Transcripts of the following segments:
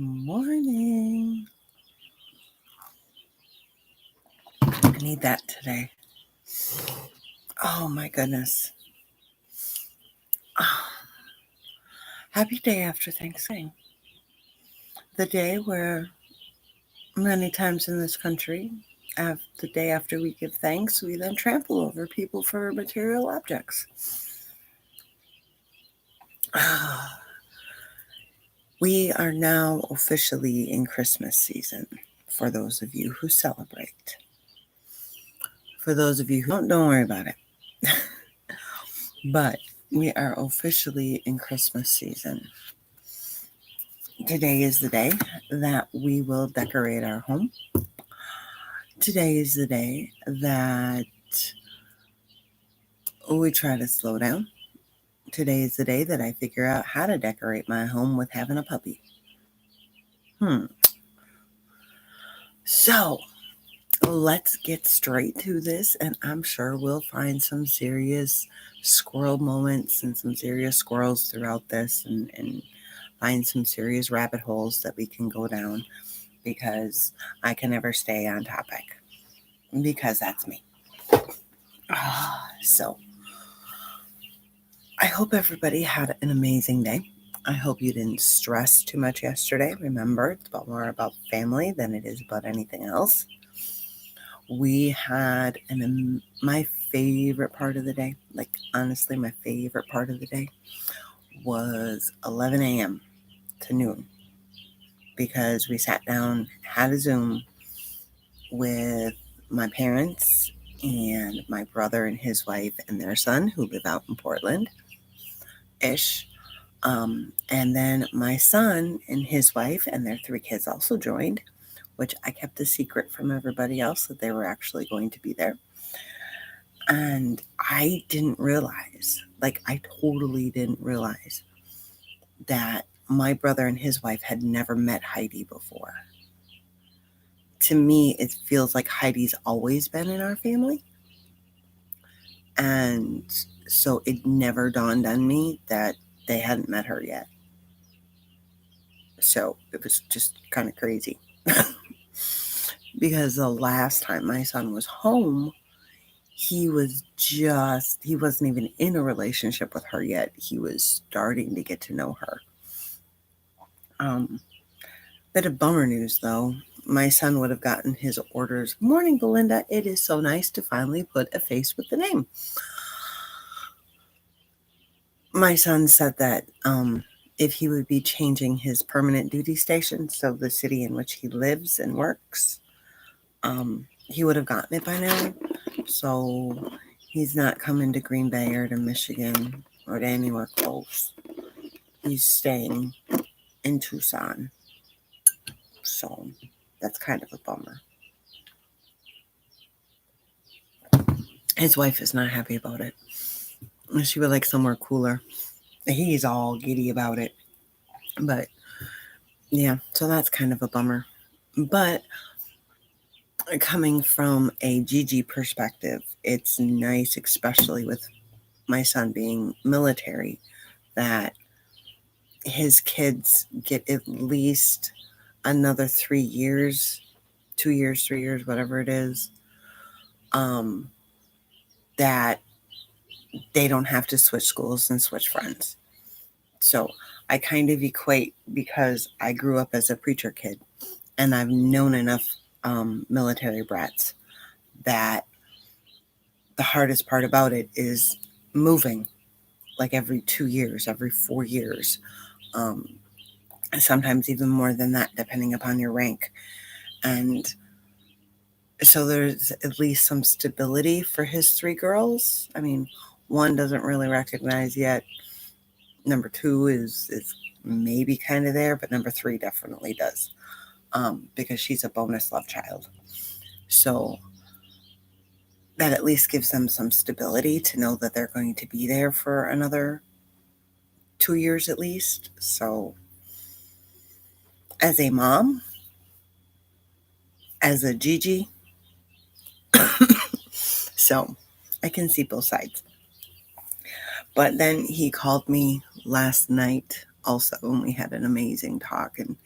Morning. I need that today. Oh my goodness. Oh, happy day after Thanksgiving. The day where many times in this country, the day after we give thanks, we then trample over people for material objects. We are now officially in Christmas season for those of you who celebrate. For those of you who don't worry about it. But we are officially in Christmas season. Today is the day that we will decorate our home. Today is the day that we try to slow down. Today is the day that I figure out how to decorate my home with having a puppy. So let's get straight to this, and I'm sure we'll find some serious squirrel moments and some serious squirrels throughout this and find some serious rabbit holes that we can go down, because I can never stay on topic, because that's me. So I hope everybody had an amazing day. I hope you didn't stress too much yesterday. Remember, it's more about family than it is about anything else. We had my favorite part of the day, like honestly, my favorite part of the day was 11 a.m. to noon, because we sat down, had a Zoom with my parents and my brother and his wife and their son, who live out in Portland-ish. And then my son and his wife and their 3 kids also joined, which I kept a secret from everybody else that they were actually going to be there. And I didn't realize, I totally didn't realize that my brother and his wife had never met Heidi before. To me, it feels like Heidi's always been in our family. And so it never dawned on me that they hadn't met her yet. So it was just kind of crazy. Because the last time my son was home, he wasn't even in a relationship with her yet. He was starting to get to know her. Bit of bummer news though. My son would have gotten his orders. Morning, Belinda. It is so nice to finally put a face with the name. My son said that if he would be changing his permanent duty station, so the city in which he lives and works, he would have gotten it by now. So he's not coming to Green Bay or to Michigan or to anywhere close. He's staying in Tucson. So that's kind of a bummer. His wife is not happy about it. She would like somewhere cooler. He's all giddy about it. But yeah, so that's kind of a bummer. But coming from a Gigi perspective, it's nice, especially with my son being military, that his kids get at least another 3 years, 2 years, 3 years, whatever it is, that they don't have to switch schools and switch friends. So I kind of equate, because I grew up as a preacher kid and I've known enough military brats, that the hardest part about it is moving, like every 2 years, every 4 years, sometimes even more than that, depending upon your rank. And so there's at least some stability for his 3 girls. I mean, 1 doesn't really recognize yet. Number 2 is maybe kind of there, but number 3 definitely does, because she's a bonus love child. So that at least gives them some stability to know that they're going to be there for another 2 years at least. So as a mom, as a Gigi, so I can see both sides. But then he called me last night also, and we had an amazing talk, and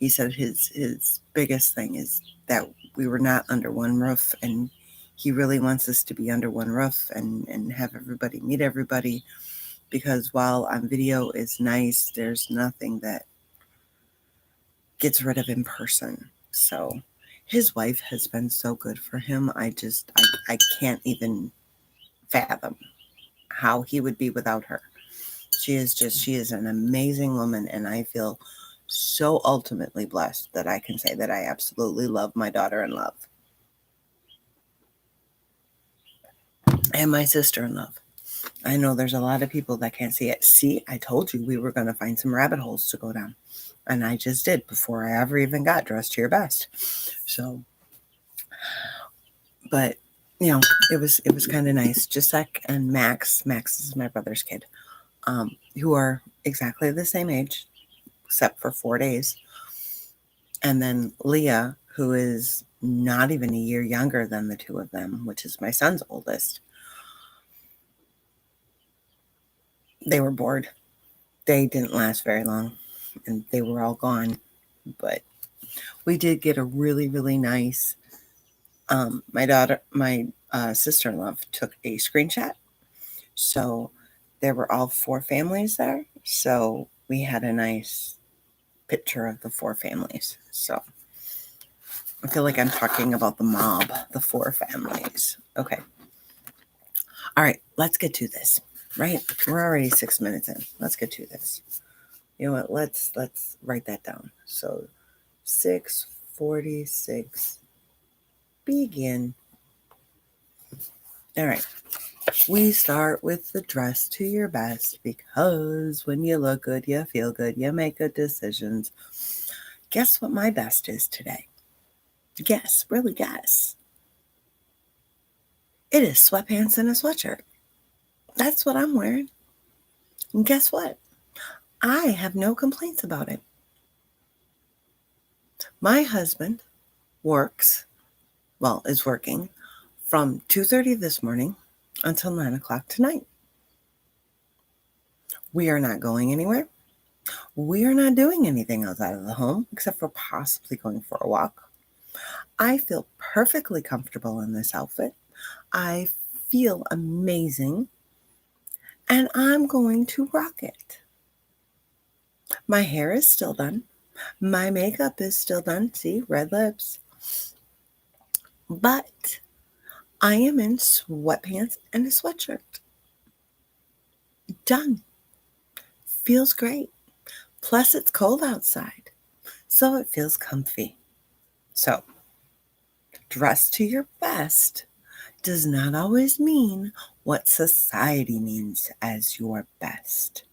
He said his biggest thing is that we were not under one roof, and he really wants us to be under one roof and have everybody meet everybody, because while on video is nice, there's nothing that gets rid of in person. So his wife has been so good for him. I can't even fathom how he would be without her. She is an amazing woman, and I feel so ultimately blessed that I can say that I absolutely love my daughter-in-law and my sister-in-law. I know there's a lot of people that can't see it. See, I told you we were going to find some rabbit holes to go down, and I just did before I ever even got dressed to your best. So, but it was kind of nice. Giuseppe and Max is my brother's kid, who are exactly the same age, except for 4 days. And then Leah, who is not even a year younger than the two of them, which is my son's oldest. They were bored. They didn't last very long, and they were all gone. But we did get a really, really nice. My sister-in-law took a screenshot. So there were all four families there. So we had a nice picture of the four families. So I feel like I'm talking about the mob, the four families. Okay. All right, let's get to this. Right? We're already 6 minutes in. Let's get to this. You know what? Let's write that down. So 6:46 begin. All right. We start with the dress to your best, because when you look good, you feel good, you make good decisions. Guess what my best is today? Guess, really guess. It is sweatpants and a sweatshirt. That's what I'm wearing. And guess what? I have no complaints about it. My husband is working from 2:30 this morning until 9 o'clock tonight. We are not going anywhere. We are not doing anything outside of the home except for possibly going for a walk. I feel perfectly comfortable in this outfit. I feel amazing, and I'm going to rock it. My hair is still done. My makeup is still done. See, red lips. But I am in sweatpants and a sweatshirt. Done. Feels great. Plus, it's cold outside, so it feels comfy. So, dress to your best does not always mean what society means as your best.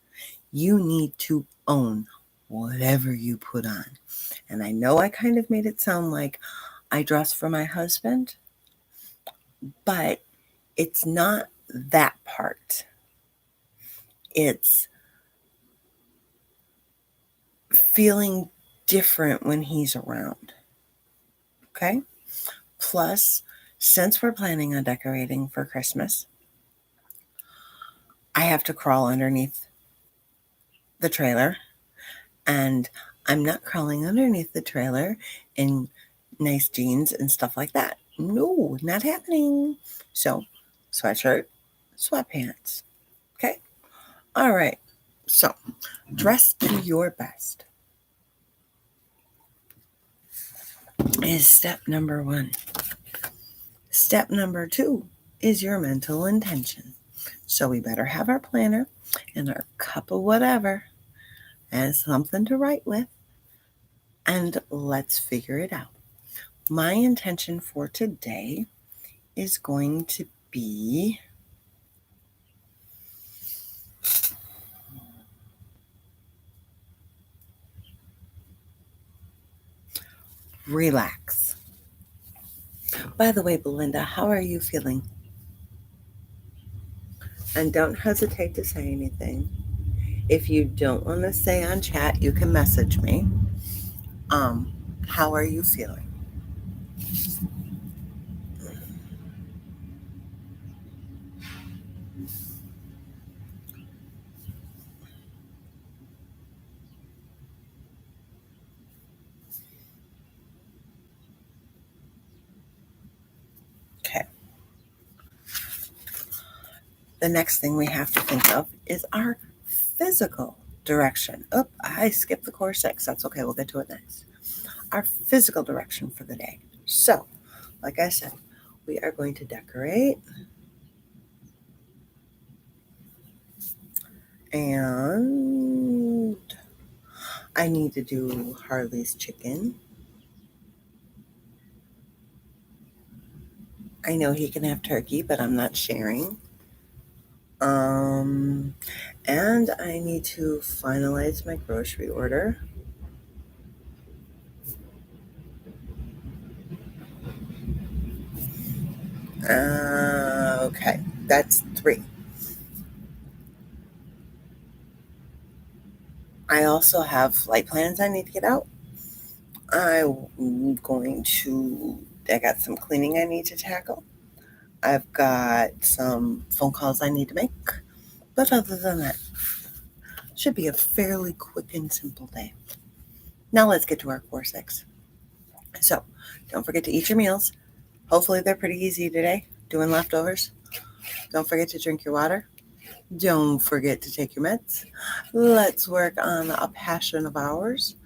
You need to own whatever you put on. And I know I kind of made it sound like I dress for my husband, but it's not that part. It's feeling different when he's around. Okay? Plus, since we're planning on decorating for Christmas, I have to crawl underneath the trailer, and I'm not crawling underneath the trailer in nice jeans and stuff like that. No, not happening. So, sweatshirt, sweatpants. Okay? All right. So, dress to your best is step number 1. Step number 2 is your mental intention. So, we better have our planner and our cup of whatever and something to write with, and let's figure it out. My intention for today is going to be relax. By the way, Belinda, how are you feeling? And don't hesitate to say anything. If you don't want to say on chat, you can message me. How are you feeling? the next thing we have to think of is our physical direction. Oh, I skipped the core 6. That's okay. We'll get to it next. Our physical direction for the day. So, like I said, we are going to decorate. And I need to do Harley's chicken. I know he can have turkey, but I'm not sharing. And I need to finalize my grocery order. Okay, that's 3. I also have flight plans I need to get out. I'm going to, I got some cleaning I need to tackle. I've got some phone calls I need to make. But other than that, should be a fairly quick and simple day. Now let's get to our core 6. So don't forget to eat your meals. Hopefully they're pretty easy today, doing leftovers. Don't forget to drink your water. Don't forget to take your meds. Let's work on a passion of ours.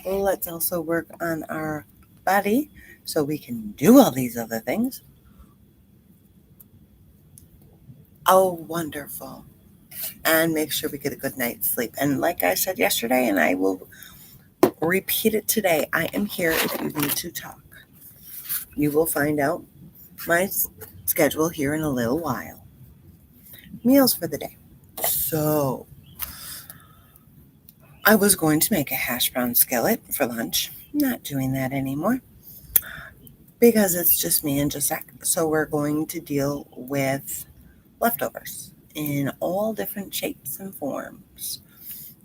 Let's also work on our body so we can do all these other things. Oh, wonderful. And make sure we get a good night's sleep. And like I said yesterday, and I will repeat it today, I am here if you need to talk. You will find out my schedule here in a little while. Meals for the day. So, I was going to make a hash brown skillet for lunch. Not doing that anymore because it's just me and Giuseppe. So, we're going to deal with leftovers in all different shapes and forms.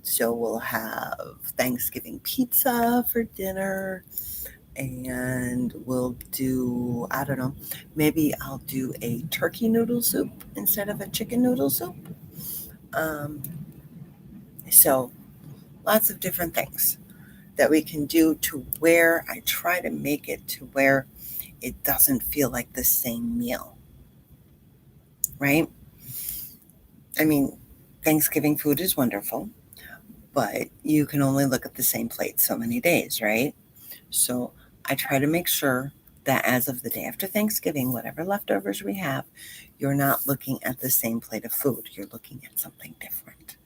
So, we'll have Thanksgiving pizza for dinner. And we'll do, I don't know, maybe I'll do a turkey noodle soup instead of a chicken noodle soup. Um, so lots of different things that we can do to where I try to make it to where it doesn't feel like the same meal, right? I mean, Thanksgiving food is wonderful, but you can only look at the same plate so many days, right? So I try to make sure that as of the day after Thanksgiving, whatever leftovers we have, you're not looking at the same plate of food. You're looking at something different.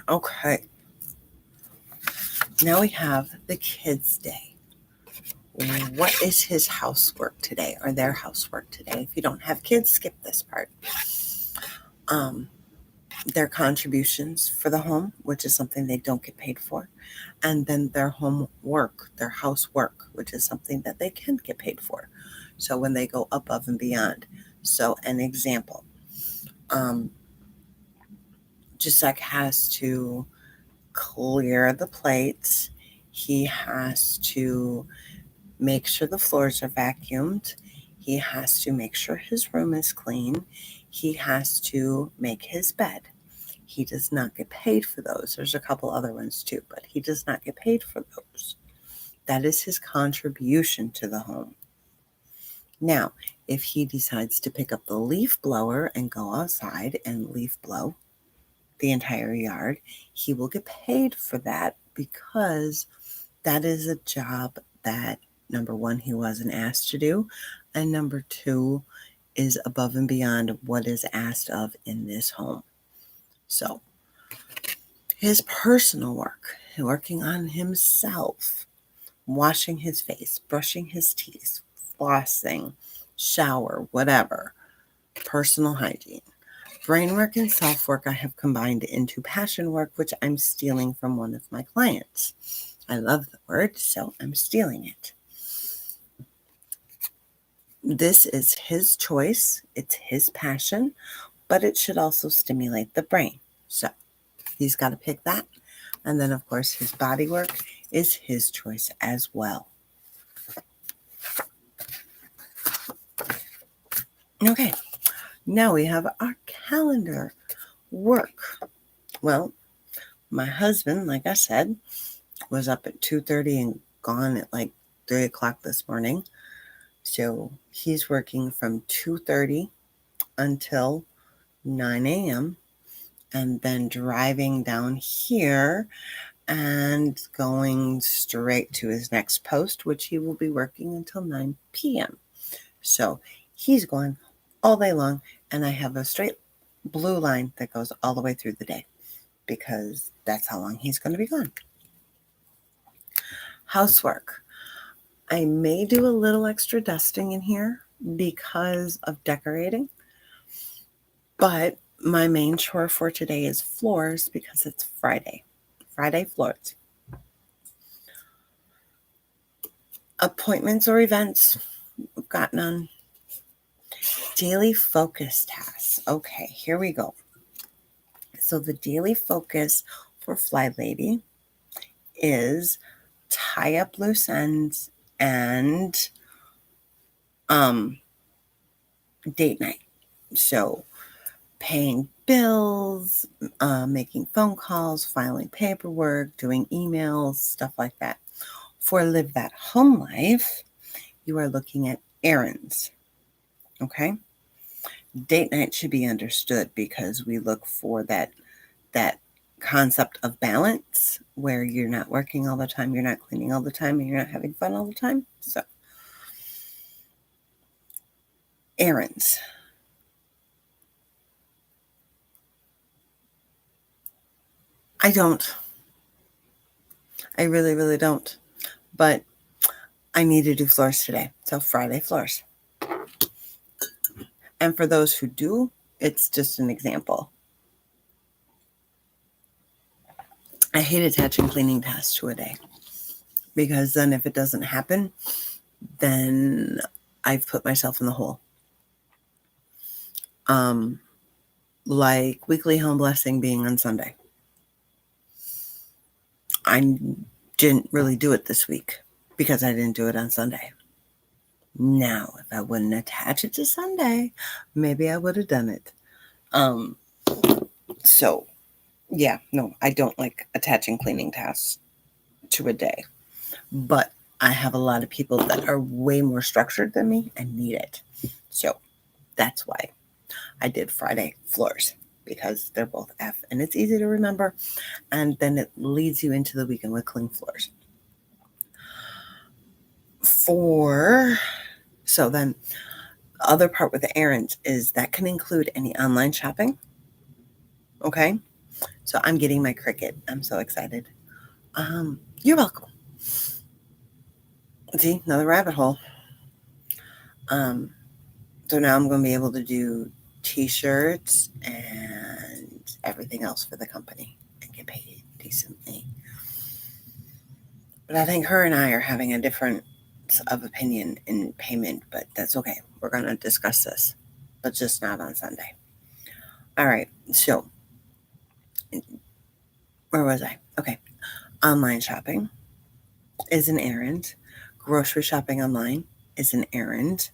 Okay. Now we have the kids' day. What is his housework today or their housework today? If you don't have kids, skip this part. Their contributions for the home, which is something they don't get paid for, and then their homework, their housework, which is something that they can get paid for. So when they go above and beyond. So an example, Giuseppe has to clear the plates. He has to make sure the floors are vacuumed. He has to make sure his room is clean. He has to make his bed. He does not get paid for those. There's a couple other ones too, but he does not get paid for those. That is his contribution to the home. Now, if he decides to pick up the leaf blower and go outside and leaf blow the entire yard, he will get paid for that because that is a job that, number one, he wasn't asked to do, and number two, is above and beyond what is asked of in this home. So, his personal work, working on himself, washing his face, brushing his teeth, flossing, shower, whatever, personal hygiene. Brain work and self work I have combined into passion work, which I'm stealing from one of my clients. I love the word, so I'm stealing it. This is his choice, it's his passion, but it should also stimulate the brain. So he's got to pick that. And then, of course, his body work is his choice as well. Okay, now we have our calendar work. Well, my husband, like I said, was up at 2:30 and gone at like 3 o'clock this morning. So he's working from 2:30 until 9 a.m. and then driving down here and going straight to his next post, which he will be working until 9 p.m. So he's going all day long, and I have a straight blue line that goes all the way through the day because that's how long he's going to be gone. Housework. I may do a little extra dusting in here because of decorating, but my main chore for today is floors because it's Friday. Friday floors. Appointments or events, we've got none. Daily focus tasks. Okay, here we go. So the daily focus for Fly Lady is tie up loose ends and date night. So paying bills, making phone calls, filing paperwork, doing emails, stuff like that. For Live That Home Life, you are looking at errands. Okay? Date night should be understood because we look for that concept of balance where you're not working all the time, you're not cleaning all the time, and you're not having fun all the time. So, errands. I don't. I really, really don't. But I need to do floors today. So, Friday floors. And for those who do, it's just an example. I hate attaching cleaning tasks to a day because then if it doesn't happen, then I've put myself in the hole. Like weekly home blessing being on Sunday. I didn't really do it this week because I didn't do it on Sunday. Now, if I wouldn't attach it to Sunday, maybe I would have done it. So yeah, no, I don't like attaching cleaning tasks to a day, but I have a lot of people that are way more structured than me and need it. So that's why I did Friday floors because they're both F and it's easy to remember. And then it leads you into the weekend with clean floors. So then the other part with the errands is that can include any online shopping. Okay. So I'm getting my Cricut. I'm so excited. You're welcome. See, another rabbit hole. So now I'm going to be able to do t-shirts and everything else for the company and get paid decently. But I think her and I are having a difference of opinion in payment, but that's okay. We're going to discuss this, but just not on Sunday. All right. So where was I? Okay. Online shopping is an errand. Grocery shopping online is an errand.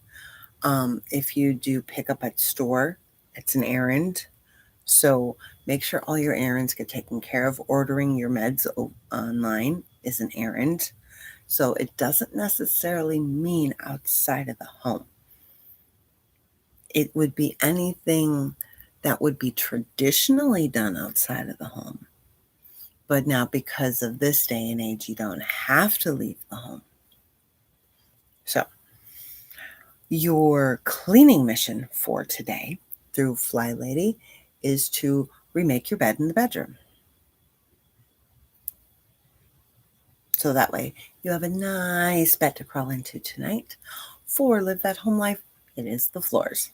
If you do pick up at store, it's an errand. So make sure all your errands get taken care of. Ordering your meds online is an errand. So it doesn't necessarily mean outside of the home. It would be anything that would be traditionally done outside of the home. But now because of this day and age, you don't have to leave the home. So your cleaning mission for today through Fly Lady is to remake your bed in the bedroom. So that way you have a nice bed to crawl into tonight. For Live That Home Life, it is the floors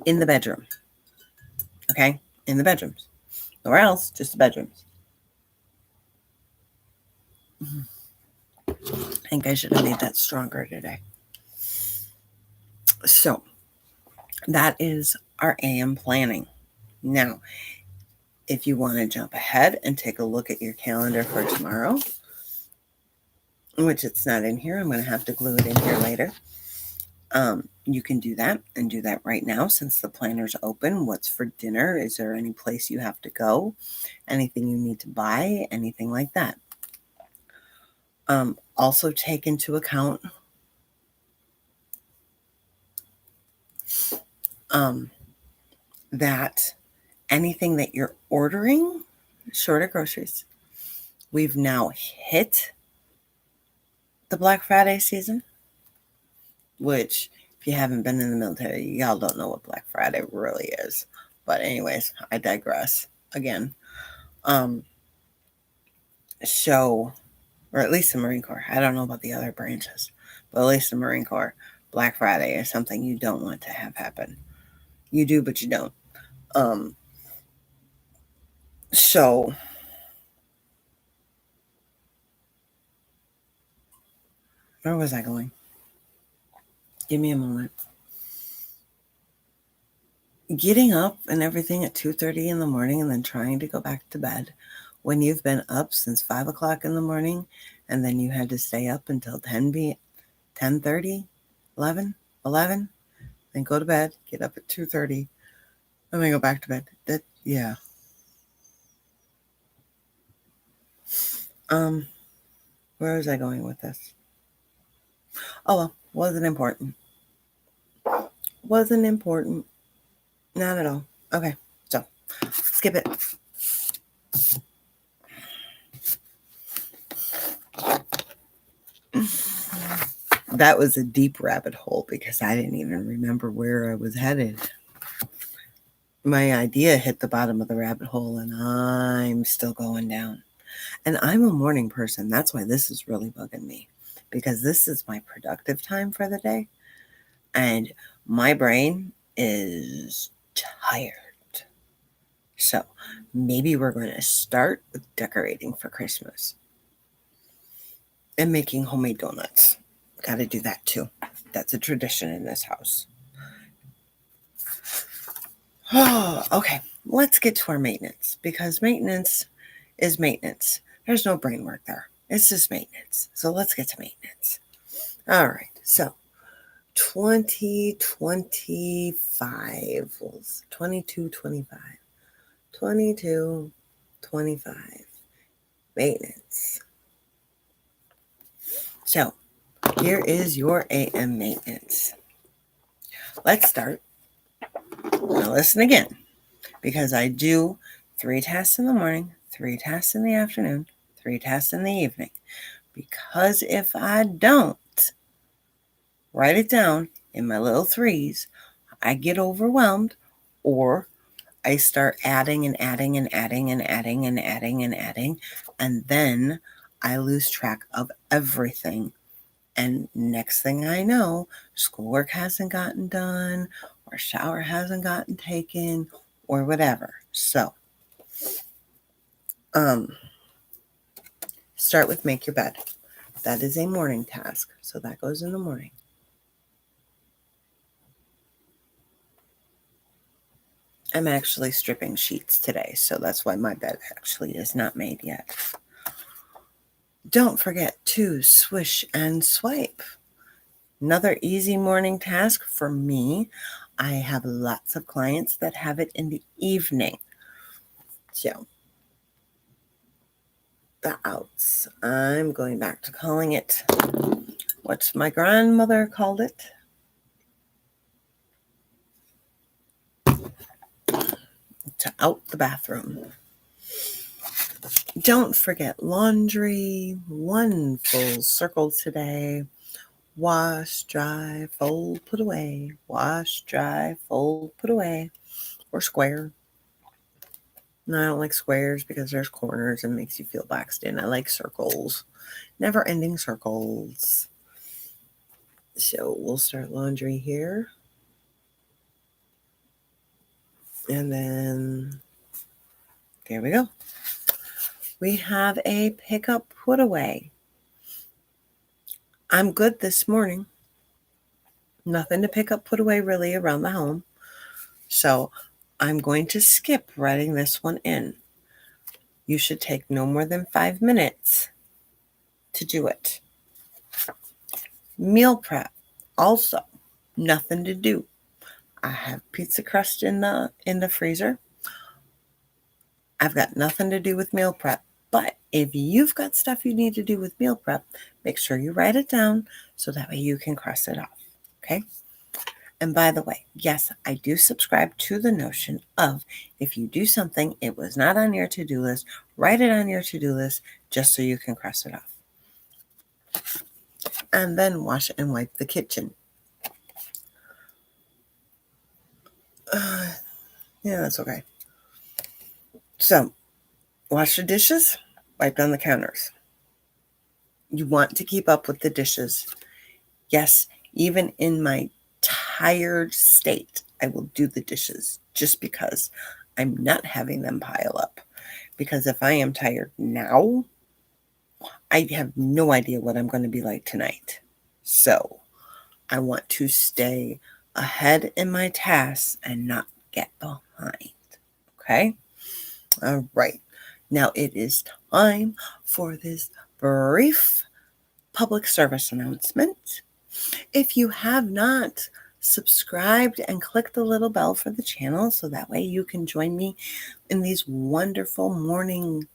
in the bedroom. Okay? In the bedrooms. Nowhere else, just the bedrooms. I think I should have made that stronger today. So that is our AM planning. Now, if you want to jump ahead and take a look at your calendar for tomorrow, which it's not in here, I'm going to have to glue it in here later. You can do that and do that right now since the planner's open. What's for dinner? Is there any place you have to go? Anything you need to buy? Anything like that. Also take into account that anything that you're ordering, short of groceries, we've now hit the Black Friday season, which if you haven't been in the military, y'all don't know what Black Friday really is. But anyways, I digress again. So, or at least the Marine Corps. I don't know about the other branches, but at least the Marine Corps, Black Friday is something you don't want to have happen. You do, but you don't. So where was I going? Give me a moment. Getting up and everything at 2:30 in the morning and then trying to go back to bed when you've been up since 5 o'clock in the morning and then you had to stay up until 10:30, 11, then go to bed, get up at 2:30, and then go back to bed. Yeah. Where was I going with this? Oh, well, wasn't important. Wasn't important. Not at all. Okay, so skip it. That was a deep rabbit hole because I didn't even remember where I was headed. My idea hit the bottom of the rabbit hole and I'm still going down. And I'm a morning person. That's why this is really bugging me because this is my productive time for the day. And my brain is tired. So maybe we're going to start with decorating for Christmas and making homemade donuts. Got to do that too. That's a tradition in this house. Oh, okay. Let's get to our maintenance because maintenance is maintenance. There's no brain work there. It's just maintenance. So let's get to maintenance. All right. So 2025 was 2225 maintenance. So here is your AM maintenance. Let's start. Now listen again, because I do 3 tasks in the morning, 3 tasks in the afternoon, 3 tasks in the evening. Because if I don't write it down in my little threes, I get overwhelmed or I start adding and adding and adding and adding and adding and adding, and then I lose track of everything. And next thing I know, schoolwork hasn't gotten done, or shower hasn't gotten taken, or whatever. So, start with make your bed. That is a morning task, so that goes in the morning. I'm actually stripping sheets today, so that's why my bed actually is not made yet. Don't forget to swish and swipe. Another easy morning task for me. I have lots of clients that have it in the evening. So, the outs. I'm going back to calling it what my grandmother called it. To out the bathroom. Don't forget laundry. 1 full circle today. Wash, dry, fold, put away. Wash, dry, fold, put away. Or square. No, I don't like squares because there's corners and makes you feel boxed in. I like circles. Never ending circles. So we'll start laundry here. And then there we go. We have a pickup put away. I'm good this morning. Nothing to pick up put away really around the home. So I'm going to skip writing this one in. You should take no more than 5 minutes to do it. Meal prep. Also, nothing to do. I have pizza crust in the freezer. I've got nothing to do with meal prep. But if you've got stuff you need to do with meal prep, make sure you write it down so that way you can cross it off. Okay? And by the way, yes, I do subscribe to the notion of if you do something, it was not on your to-do list, write it on your to-do list just so you can cross it off. And then wash and wipe the kitchen. Yeah, that's okay. So, wash the dishes, wipe down the counters. You want to keep up with the dishes. Yes, even in my tired state, I will do the dishes just because I'm not having them pile up. Because if I am tired now, I have no idea what I'm going to be like tonight. So I want to stay ahead in my tasks and not get behind. Okay? All right. Now it is time for this brief public service announcement. If you have not subscribed and click the little bell for the channel so that way you can join me in these wonderful morning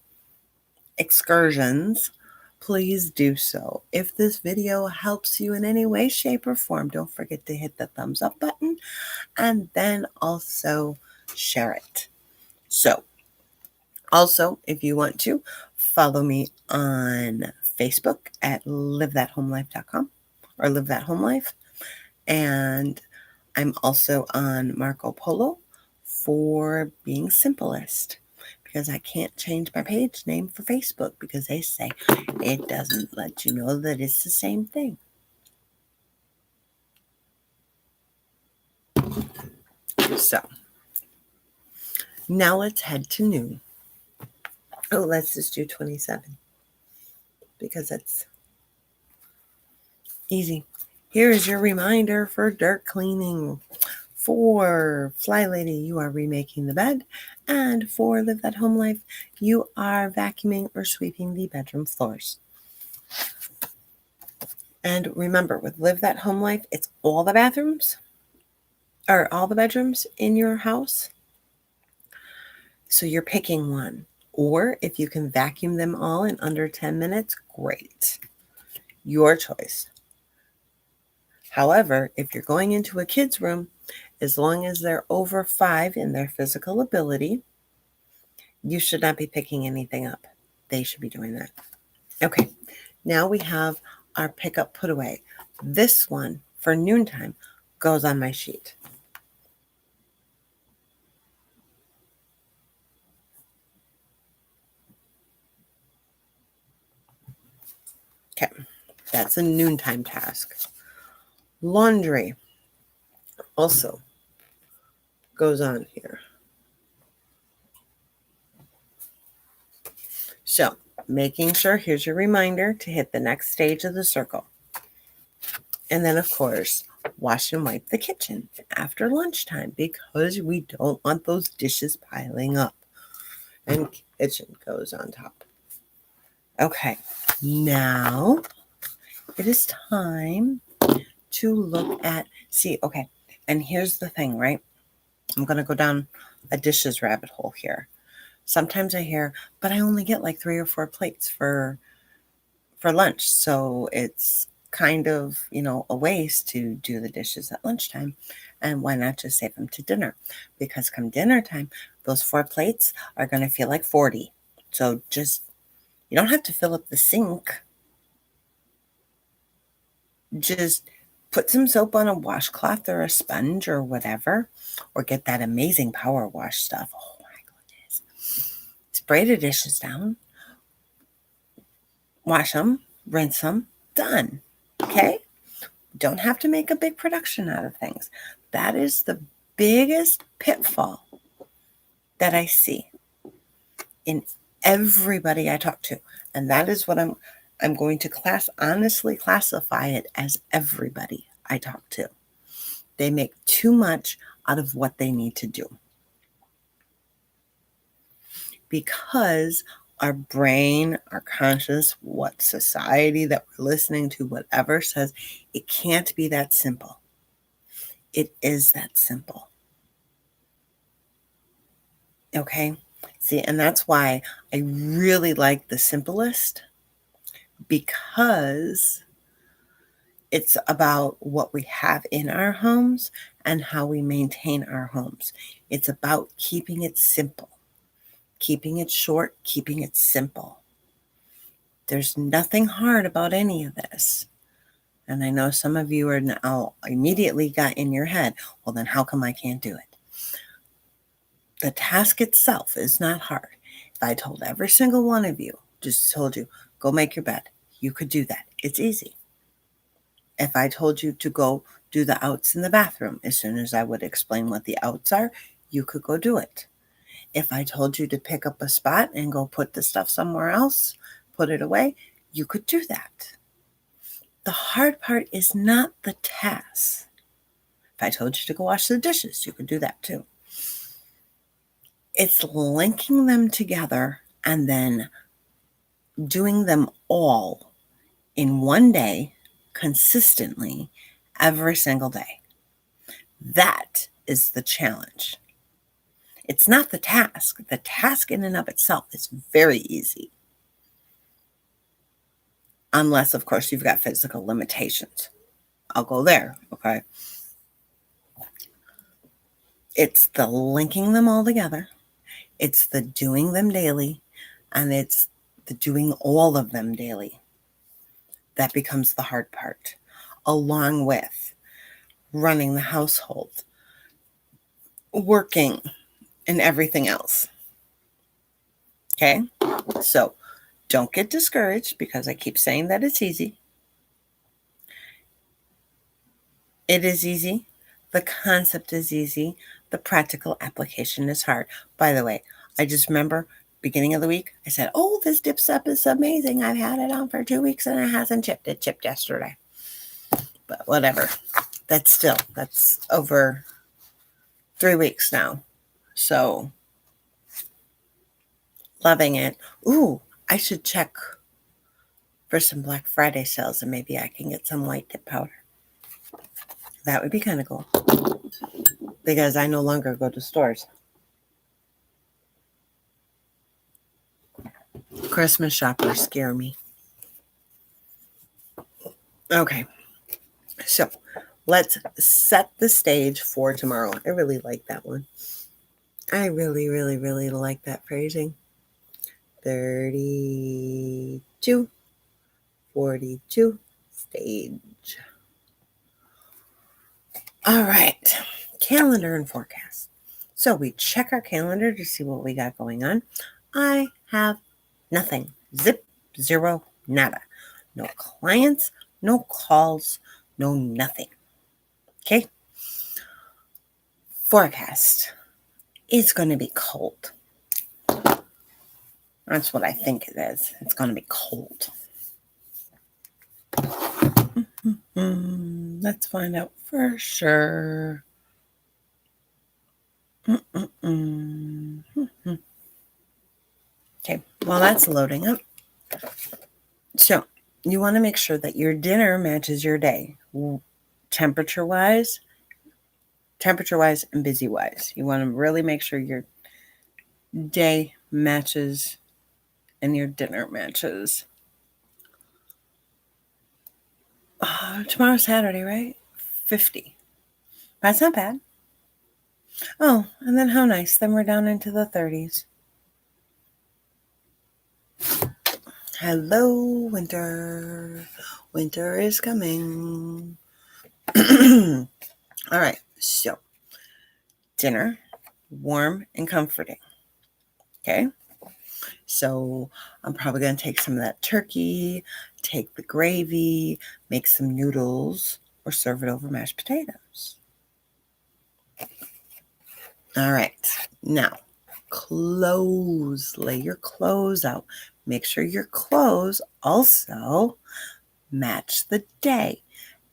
excursions, please do so. If this video helps you in any way, shape, or form, don't forget to hit the thumbs up button and then also share it. So, also, if you want to, follow me on Facebook at livethathomelife.com or Live That Home Life. And I'm also on Marco Polo for being simplest because I can't change my page name for Facebook because they say it doesn't let you know that it's the same thing. So now let's head to noon. Oh, let's just do 27 because that's easy. Here is your reminder for dirt cleaning. For Fly Lady, you are remaking the bed. And for Live That Home Life, you are vacuuming or sweeping the bedroom floors. And remember, with Live That Home Life, it's all the bathrooms or all the bedrooms in your house. So you're picking one. Or if you can vacuum them all in under 10 minutes, great. Your choice. However, if you're going into a kid's room, as long as they're over 5 in their physical ability, you should not be picking anything up. They should be doing that. Okay, now we have our pick up put away. This one for noontime goes on my sheet. Okay, that's a noontime task. Laundry also goes on here. So, making sure, here's your reminder to hit the next stage of the circle. And then, of course, wash and wipe the kitchen after lunchtime because we don't want those dishes piling up. And kitchen goes on top. Okay, now it is time to look at, okay, and here's the thing, right? I'm going to go down a dishes rabbit hole here. Sometimes I hear, but I only get like 3 or 4 plates for lunch. So it's kind of, a waste to do the dishes at lunchtime. And why not just save them to dinner? Because come dinner time, those 4 plates are going to feel like 40. So you don't have to fill up the sink. Just put some soap on a washcloth or a sponge or whatever, or get that amazing power wash stuff. Oh my goodness. Spray the dishes down, wash them, rinse them, done. Okay? Don't have to make a big production out of things. That is the biggest pitfall that I see in everybody I talk to. And that is what I'm going to honestly classify it as everybody I talk to. They make too much out of what they need to do. Because our brain, our conscious, what society that we're listening to, whatever says, it can't be that simple. It is that simple. Okay? See, and that's why I really like the simplest, because it's about what we have in our homes and how we maintain our homes. It's about keeping it simple, keeping it short, keeping it simple. There's nothing hard about any of this. And I know some of you are now immediately got in your head, well, then how come I can't do it? The task itself is not hard. If I told every single one of you, just told you, go make your bed, you could do that. It's easy. If I told you to go do the outs in the bathroom, as soon as I would explain what the outs are, you could go do it. If I told you to pick up a spot and go put the stuff somewhere else, put it away, you could do that. The hard part is not the task. If I told you to go wash the dishes, you could do that too. It's linking them together and then doing them all in one day, consistently, every single day. That is the challenge. It's not the task. The task in and of itself is very easy. Unless, of course, you've got physical limitations. I'll go there, okay? It's the linking them all together. It's the doing them daily. And it's the doing all of them daily. That becomes the hard part, along with running the household, working, and everything else. Okay? So don't get discouraged because I keep saying that it's easy. It is easy. The concept is easy. The practical application is hard. By the way, I just remember beginning of the week, I said, oh, this dip step is amazing. I've had it on for 2 weeks and it hasn't chipped. It chipped yesterday. But whatever. That's over 3 weeks now. So loving it. Ooh, I should check for some Black Friday sales and maybe I can get some white dip powder. That would be kind of cool because I no longer go to stores. Christmas shoppers scare me. Okay, so let's set the stage for tomorrow. I really like that one. I really, really, really like that phrasing. 32, 42, stage. All right, calendar and forecast. So we check our calendar to see what we got going on. I have nothing. Zip, zero, nada. No clients, no calls, no nothing. Okay. Forecast. It's going to be cold. That's what I think it is. It's going to be cold. Let's find out for sure. Okay, well, that's loading up. So you want to make sure that your dinner matches your day, temperature-wise, and busy-wise. You want to really make sure your day matches and your dinner matches. Tomorrow's Saturday, right? 50. That's not bad. Oh, and then how nice. Then we're down into the 30s. Hello, winter. Winter is coming. All right, so dinner, warm and comforting. Okay, so I'm probably going to take some of that turkey, take the gravy, make some noodles, or serve it over mashed potatoes. All right, now clothes. Lay your clothes out. Make sure your clothes also match the day.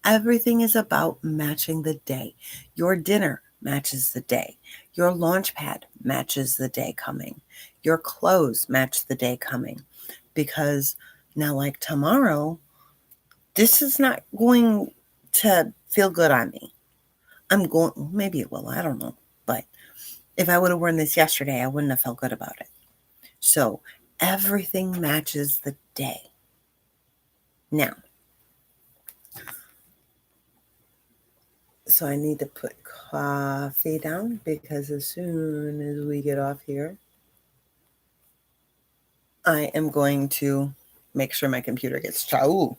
Everything is about matching the day. Your dinner matches the day. Your launch pad matches the day coming. Your clothes match the day coming. Because now, like tomorrow, this is not going to feel good on me. Maybe it will, I don't know. But if I would have worn this yesterday, I wouldn't have felt good about it. So everything matches the day. Now, So I need to put coffee down because as soon as we get off here, I am going to make sure my computer gets charged. Ooh,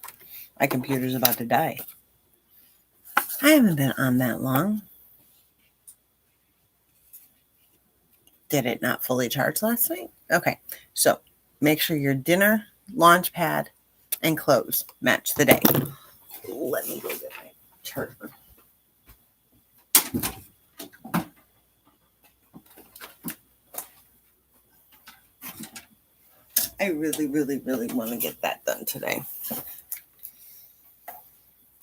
my computer's about to die. I haven't been on that long. Did it not fully charge last night? Okay, so make sure your dinner, launch pad, and clothes match the day. Let me go get my charger. I really, really, really want to get that done today.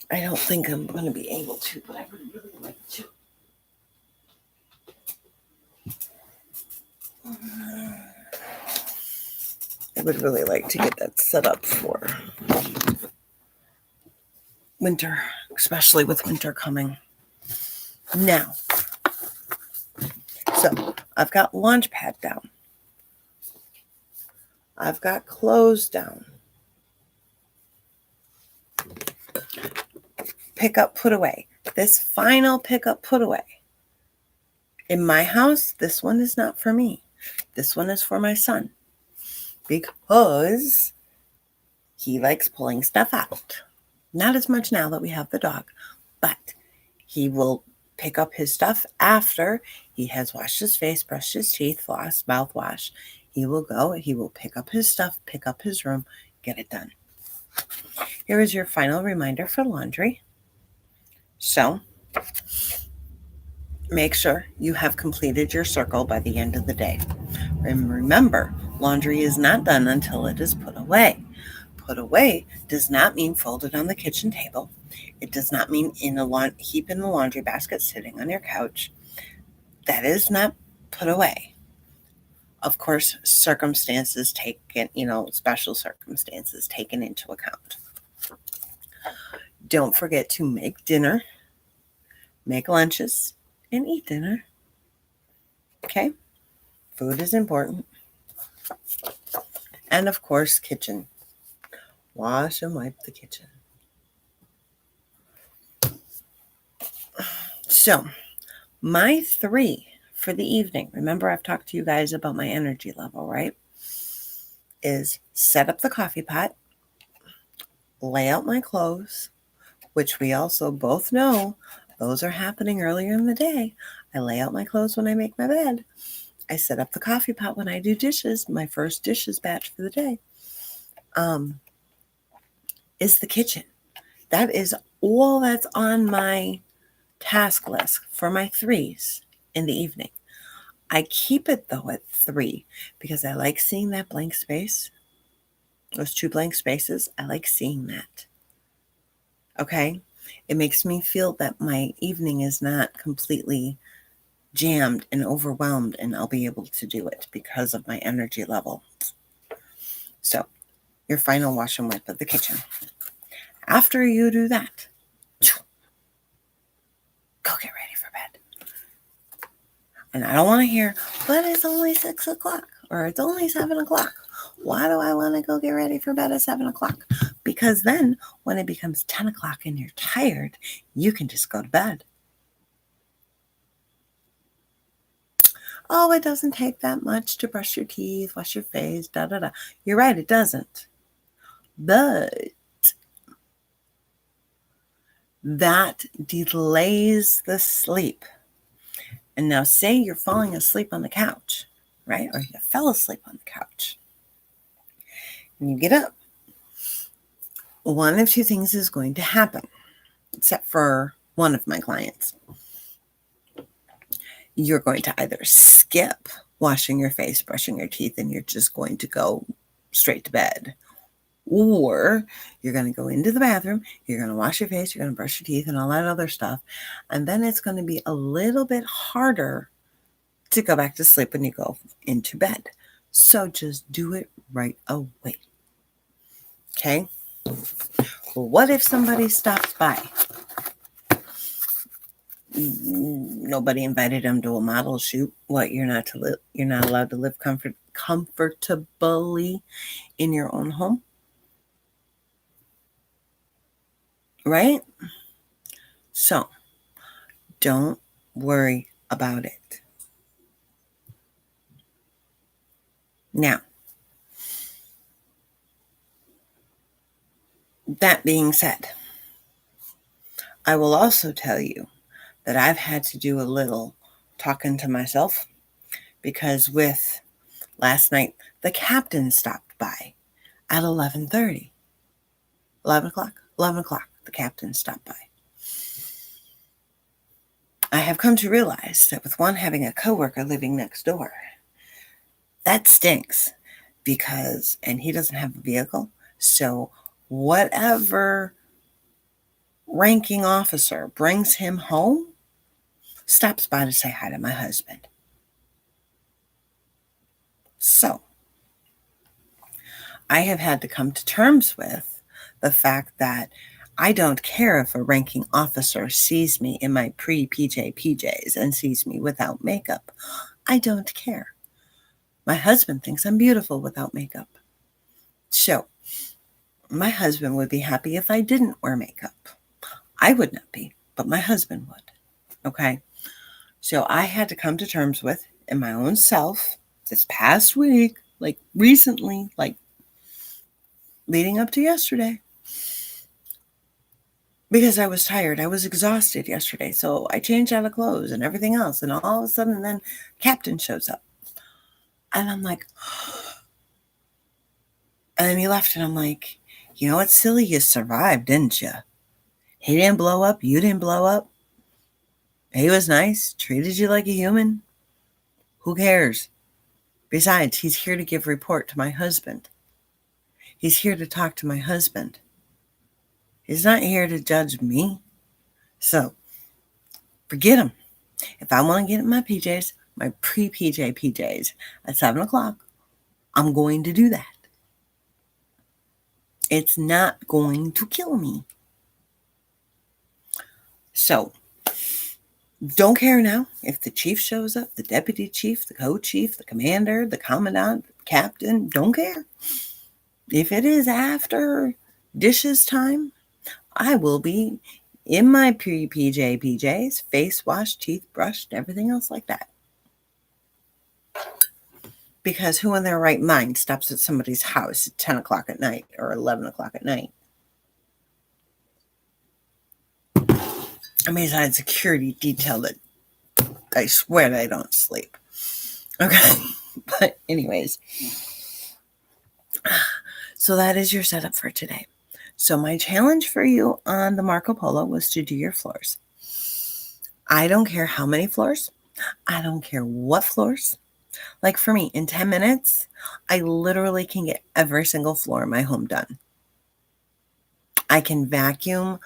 I don't think I'm going to be able to, but I would really like to. I would really like to get that set up for winter, especially with winter coming. Now, so I've got launch pad down. I've got clothes down. Pick up, put away. This final pick up, put away. In my house, this one is not for me. This one is for my son because he likes pulling stuff out. Not as much now that we have the dog, but he will pick up his stuff after he has washed his face, brushed his teeth, flossed, mouthwash. He will go, he will pick up his stuff, pick up his room, get it done. Here is your final reminder for laundry. So make sure you have completed your circle by the end of the day. And remember, laundry is not done until it is put away. Put away does not mean folded on the kitchen table. It does not mean in a heap in the laundry basket sitting on your couch. That is not put away. Of course, circumstances taken, special circumstances taken into account. Don't forget to make dinner, make lunches, and eat dinner. Okay? Food is important. And of course, kitchen. Wash and wipe the kitchen. So, my 3 for the evening, remember I've talked to you guys about my energy level, right? Is set up the coffee pot, lay out my clothes, which we also both know those are happening earlier in the day. I lay out my clothes when I make my bed. I set up the coffee pot when I do dishes, my first dishes batch for the day. Is the kitchen. That is all that's on my task list for my 3s in the evening. I keep it though at 3 because I like seeing that blank space. Those 2 blank spaces, I like seeing that. Okay? It makes me feel that my evening is not completely jammed and overwhelmed, and I'll be able to do it because of my energy level. So, your final wash and wipe of the kitchen. After you do that, go get ready for bed. And I don't want to hear, but it's only 6 o'clock or it's only 7 o'clock. Why do I want to go get ready for bed at 7 o'clock? Because then when it becomes 10 o'clock and you're tired, you can just go to bed. Oh, it doesn't take that much to brush your teeth, wash your face, da-da-da. You're right, it doesn't. But that delays the sleep. And now say you're falling asleep on the couch, right? Or you fell asleep on the couch. And you get up. One of 2 things is going to happen, except for one of my clients. You're going to either skip washing your face, brushing your teeth, and you're just going to go straight to bed. Or you're going to go into the bathroom, you're going to wash your face, you're going to brush your teeth and all that other stuff. And then it's going to be a little bit harder to go back to sleep when you go into bed. So just do it right away. Okay? Well, what if somebody stops by? Nobody invited them to a model shoot. What, you're not allowed to live comfortably in your own home? Right? So, Don't worry about it. Now, that being said, I will also tell you that I've had to do a little talking to myself because with last night, the captain stopped by at 11:30. 11 o'clock? 11 o'clock, the captain stopped by. I have come to realize that with one having a coworker living next door, that stinks because, and he doesn't have a vehicle, so whatever ranking officer brings him home stops by to say hi to my husband. So I have had to come to terms with the fact that I don't care if a ranking officer sees me in my pre-PJ PJs and sees me without makeup. I don't care. My husband thinks I'm beautiful without makeup. So my husband would be happy if I didn't wear makeup. I would not be, but my husband would. Okay. So I had to come to terms with in my own self this past week, like recently, like leading up to yesterday, because I was tired. I was exhausted yesterday. So I changed out of clothes and everything else. And all of a sudden, then Captain shows up. And I'm like, and then he left. And I'm like, you know what, silly? You survived, didn't you? He didn't blow up. You didn't blow up. He was nice, treated you like a human. Who cares? Besides, he's here to give report to my husband. He's here to talk to my husband. He's not here to judge me. So, forget him. If I want to get in my PJs, my pre-PJ PJs at 7 o'clock, I'm going to do that. It's not going to kill me. So, don't care now if the chief shows up, the deputy chief, the co-chief, the commander, the commandant, the captain, don't care. If it is after dishes time, I will be in my pre-PJ PJs, face washed, teeth brushed, everything else like that. Because who in their right mind stops at somebody's house at 10 o'clock at night or 11 o'clock at night? I mean, besides security detail that I swear they don't sleep. Okay. But anyways, so that is your setup for today. So my challenge for you on the Marco Polo was to do your floors. I don't care how many floors. I don't care what floors. Like for me, in 10 minutes, I literally can get every single floor in my home done. I can vacuum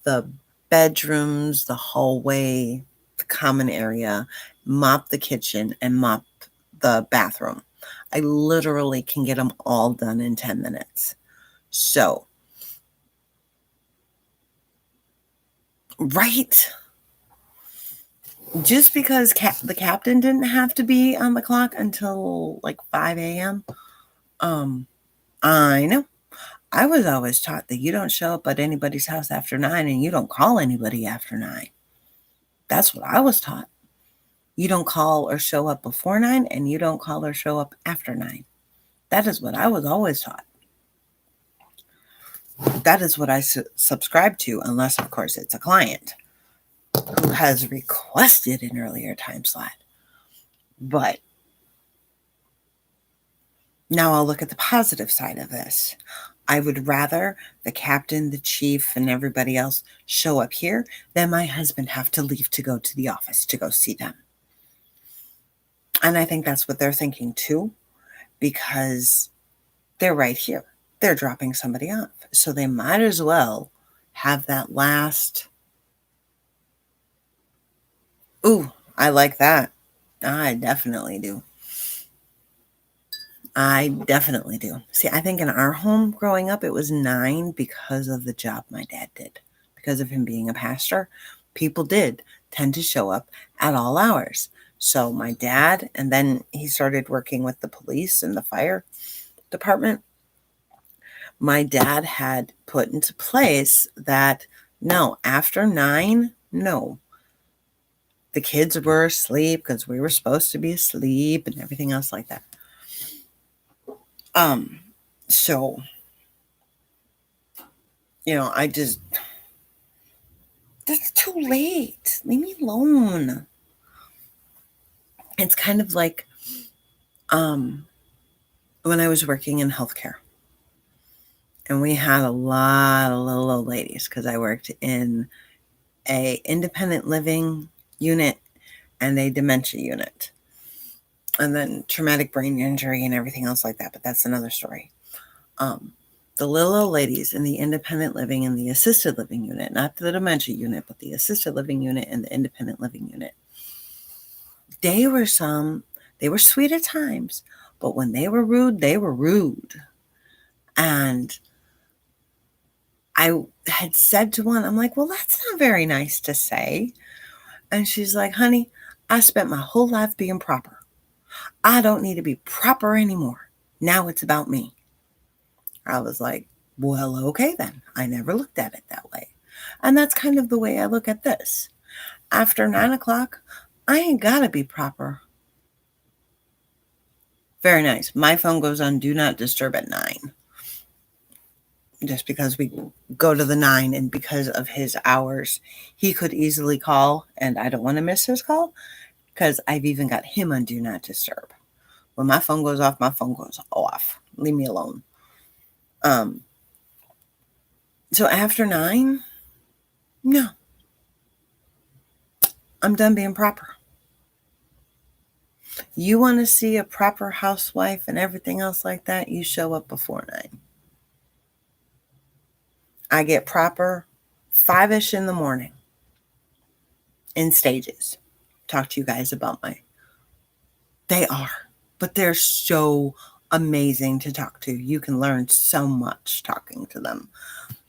the bedrooms, the hallway, the common area, mop the kitchen, and mop the bathroom. I literally can get them all done in 10 minutes. So, right? Just because the captain didn't have to be on the clock until like 5 a.m. I know. I was always taught that you don't show up at anybody's house after 9 and you don't call anybody after 9. That's what I was taught. You don't call or show up before 9 and you don't call or show up after 9. That is what I was always taught. That is what I subscribe to, unless, of course, it's a client who has requested an earlier time slot. But now I'll look at the positive side of this. I would rather the captain, the chief, and everybody else show up here than my husband have to leave to go to the office to go see them. And I think that's what they're thinking too, because they're right here. They're dropping somebody off. So they might as well have that last, ooh, I like that. I definitely do. I definitely do. See, I think in our home growing up, it was 9 because of the job my dad did. Because of him being a pastor, people did tend to show up at all hours. So my dad, and then he started working with the police and the fire department. My dad had put into place that no, after 9, no. The kids were asleep because we were supposed to be asleep and everything else like that. So, I just, that's too late. Leave me alone. It's kind of like when I was working in healthcare. And we had a lot of little old ladies because I worked in a independent living unit and a dementia unit. And then traumatic brain injury and everything else like that. But that's another story. The little old ladies in the independent living and the assisted living unit, not the dementia unit, but the assisted living unit and the independent living unit. They were sweet at times, but when they were rude, they were rude. And I had said to one, I'm like, well, that's not very nice to say. And she's like, honey, I spent my whole life being proper. I don't need to be proper anymore. Now it's about me. I was like, well, okay then. I never looked at it that way. And that's kind of the way I look at this. After 9 o'clock, I ain't got to be proper. Very nice. My phone goes on Do Not Disturb at 9. Just because we go to the 9 and because of his hours, he could easily call and I don't want to miss his call because I've even got him on Do Not Disturb. When my phone goes off, my phone goes off. Leave me alone. So after 9, no. I'm done being proper. You want to see a proper housewife and everything else like that, you show up before 9. I get proper 5-ish in the morning in stages. Talk to you guys about they are, but they're so amazing to talk to. You can learn so much talking to them.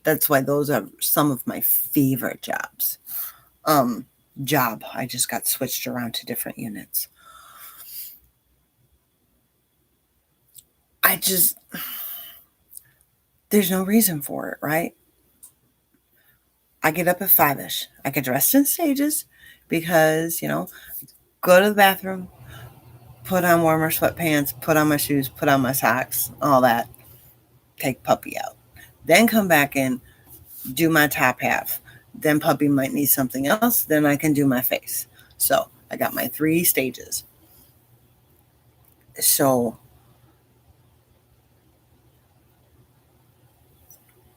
That's why those are some of my favorite jobs. I just got switched around to different units. There's no reason for it, right? I get up at 5-ish. I get dressed in stages because, go to the bathroom, put on warmer sweatpants, put on my shoes, put on my socks, all that. Take puppy out. Then come back in, do my top half. Then puppy might need something else. Then I can do my face. So I got my 3 stages. So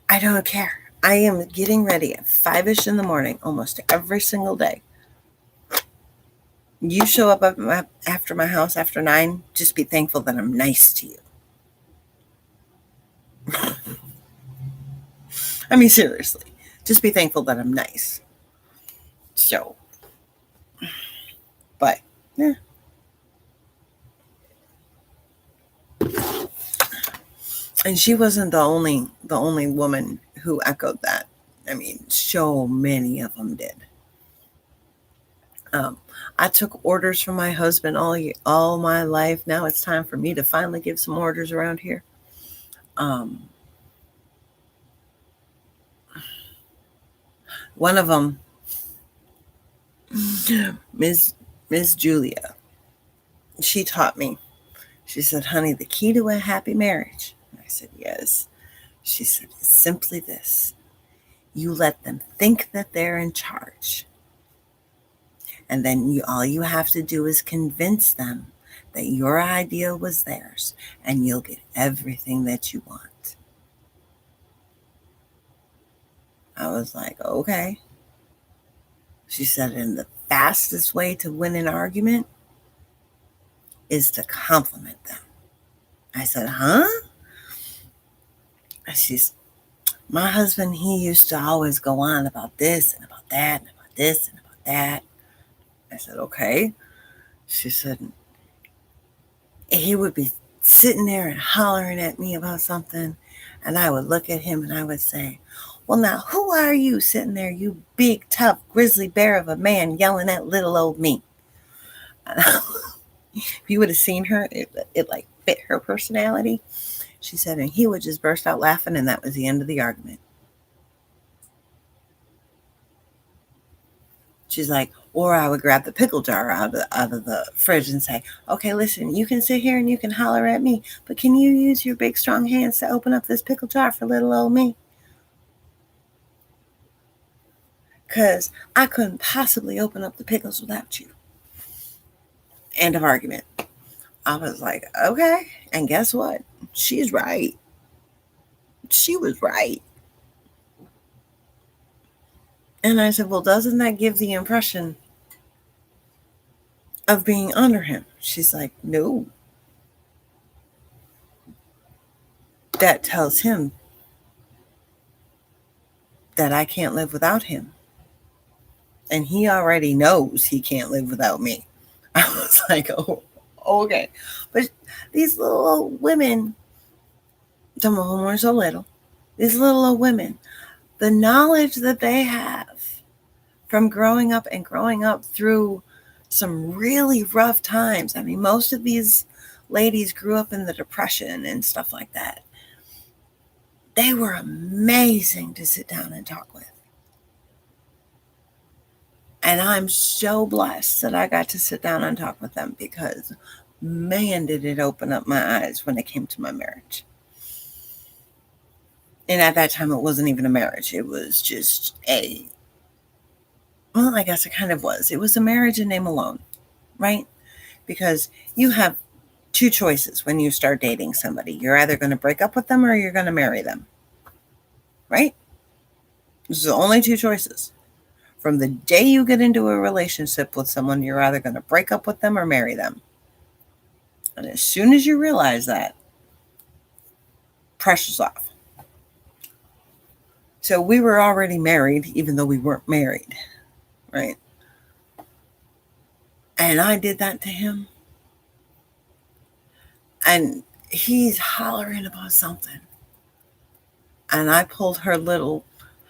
I don't care. I am getting ready at 5-ish in the morning almost every single day. You show up after my house after 9, just be thankful that I'm nice to you. I mean, seriously, just be thankful that I'm nice. So, but, yeah. And she wasn't the only woman who echoed that. I mean, so many of them did. I took orders from my husband all my life. Now it's time for me to finally give some orders around here. One of them, Miss Julia, she taught me. She said, honey, the key to a happy marriage. And I said, yes. She said, it's simply this. You let them think that they're in charge. And then all you have to do is convince them that your idea was theirs and you'll get everything that you want. I was like, okay. She said, and the fastest way to win an argument is to compliment them. I said, huh? She's, my husband, he used to always go on about this and about that and about this and about that. I said, okay. She said, he would be sitting there and hollering at me about something, and I would look at him and I would say, well, now, who are you sitting there, you big, tough, grizzly bear of a man yelling at little old me? If you would have seen her, it like fit her personality. She said, and he would just burst out laughing, and that was the end of the argument. She's like, Or I would grab the pickle jar out of the fridge and say, okay, listen, you can sit here and you can holler at me, but can you use your big strong hands to open up this pickle jar for little old me? Because I couldn't possibly open up the pickles without you. End of argument. I was like, okay. And guess what? She's right. She was right. And I said, well, doesn't that give the impression of being under him? She's like, no. That tells him that I can't live without him. And he already knows he can't live without me. I was like, oh, okay. But these little old women, some of them were so little, these little old women, the knowledge that they have from growing up through some really rough times. I mean, most of these ladies grew up in the Depression and stuff like that. They were amazing to sit down and talk with. And I'm so blessed that I got to sit down and talk with them, because man, did it open up my eyes when it came to my marriage. And at that time, it wasn't even a marriage. It was just well, I guess it kind of was. It was a marriage in name alone, right? Because you have two choices when you start dating somebody. You're either going to break up with them or you're going to marry them, right? Those are the only two choices. From the day you get into a relationship with someone, you're either going to break up with them or marry them. And as soon as you realize that, pressure's off. So we were already married, even though we weren't married, right? And I did that to him. And he's hollering about something. And I pulled her little,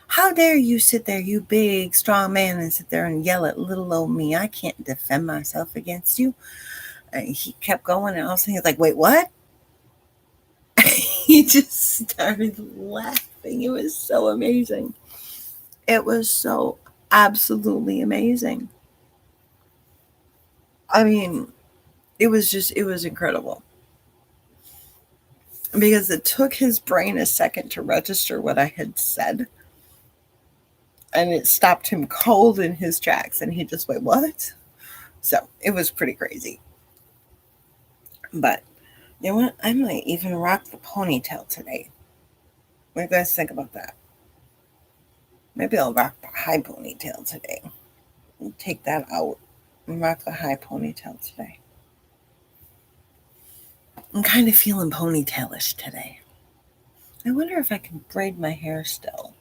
how dare you sit there, you big, strong man, and sit there and yell at little old me. I can't defend myself against you. And he kept going, and all of a sudden he was like, wait, what? He just started laughing. It was so amazing. It was so absolutely amazing. I mean, it was incredible. Because it took his brain a second to register what I had said. And it stopped him cold in his tracks. And he just went, what? So it was pretty crazy. But you know what? I might even rock the ponytail today. What do you guys think about that? Maybe I'll rock the high ponytail today. And take that out and rock the high ponytail today. I'm kind of feeling ponytailish today. I wonder if I can braid my hair still.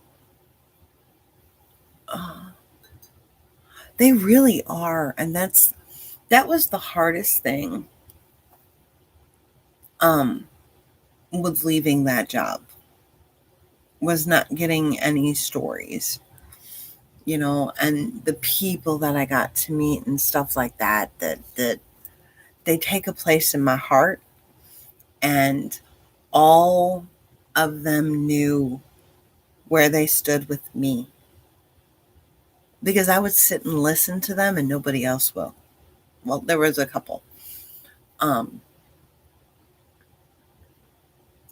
They really are. And that was the hardest thing with leaving that job, was not getting any stories, and the people that I got to meet and stuff like that they take a place in my heart. And all of them knew where they stood with me, because I would sit and listen to them and nobody else will. Well, there was a couple.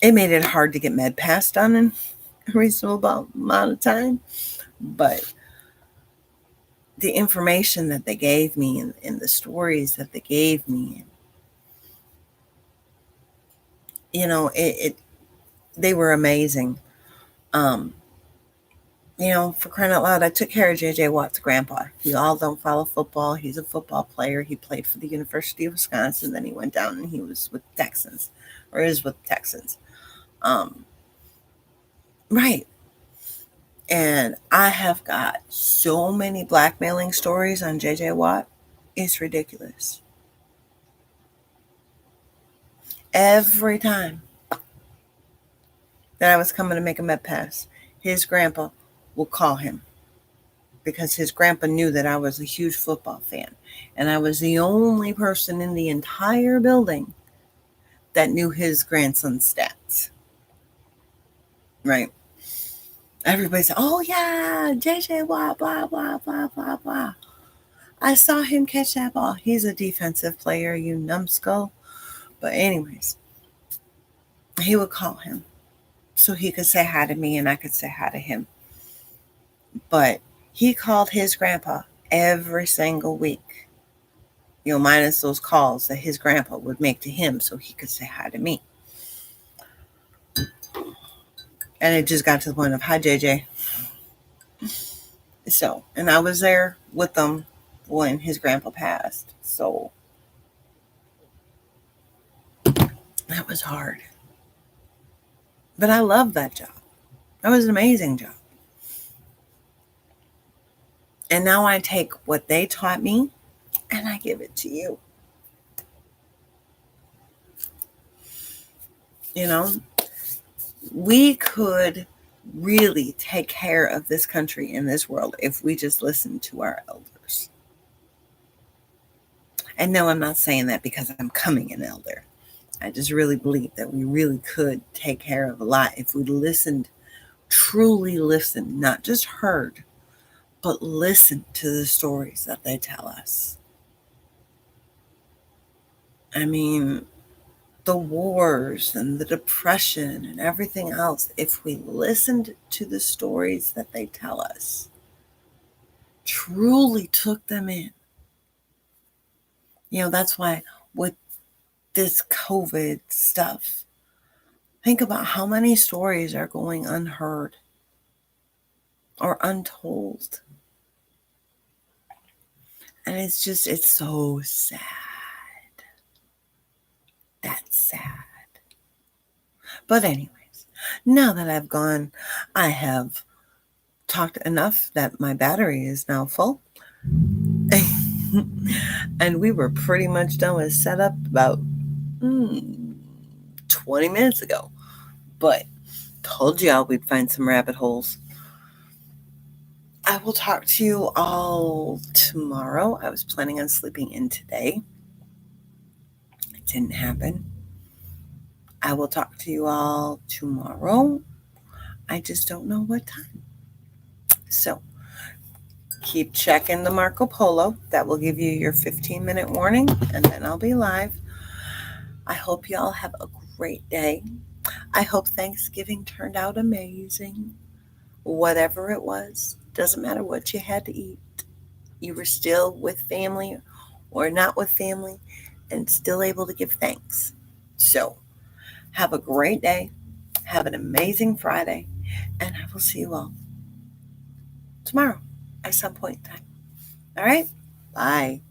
It made it hard to get med pass done in a reasonable amount of time, but the information that they gave me, and the stories that they gave me, they were amazing. For crying out loud, I took care of JJ Watt's grandpa. You all don't follow football. He's a football player. He played for the University of Wisconsin. Then he went down and he was with Texans, or is with Texans. Right. And I have got so many blackmailing stories on JJ Watt. It's ridiculous. Every time that I was coming to make a med pass, his grandpa will call him, because his grandpa knew that I was a huge football fan. And I was the only person in the entire building that knew his grandson's stats. Right. Everybody said, oh, yeah, JJ Watt, blah, blah, blah, blah, blah. I saw him catch that ball. He's a defensive player, you numbskull. But anyways, he would call him so he could say hi to me and I could say hi to him. But he called his grandpa every single week, minus those calls that his grandpa would make to him so he could say hi to me. And it just got to the point of, hi, JJ. So, and I was there with them when his grandpa passed. So that was hard. But I loved that job. That was an amazing job. And now I take what they taught me and I give it to you. We could really take care of this country and this world if we just listened to our elders. And no, I'm not saying that because I'm becoming an elder. I just really believe that we really could take care of a lot if we listened, truly listened, not just heard, but listened to the stories that they tell us. I mean, the wars and the depression and everything else, if we listened to the stories that they tell us, truly took them in. That's why with this COVID stuff, think about how many stories are going unheard or untold. And it's so sad. That's sad. But anyways, now that I've gone, I have talked enough that my battery is now full. And we were pretty much done with setup about 20 minutes ago. But told y'all we'd find some rabbit holes. I will talk to you all tomorrow. I was planning on sleeping in today. It didn't happen. I will talk to you all tomorrow. I just don't know what time. So keep checking the Marco Polo. That will give you your 15-minute warning, and then I'll be live. I hope you all have a great day. I hope Thanksgiving turned out amazing. Whatever it was, doesn't matter what you had to eat. You were still with family or not with family and still able to give thanks. So have a great day. Have an amazing Friday. And I will see you all tomorrow at some point in time. All right? Bye.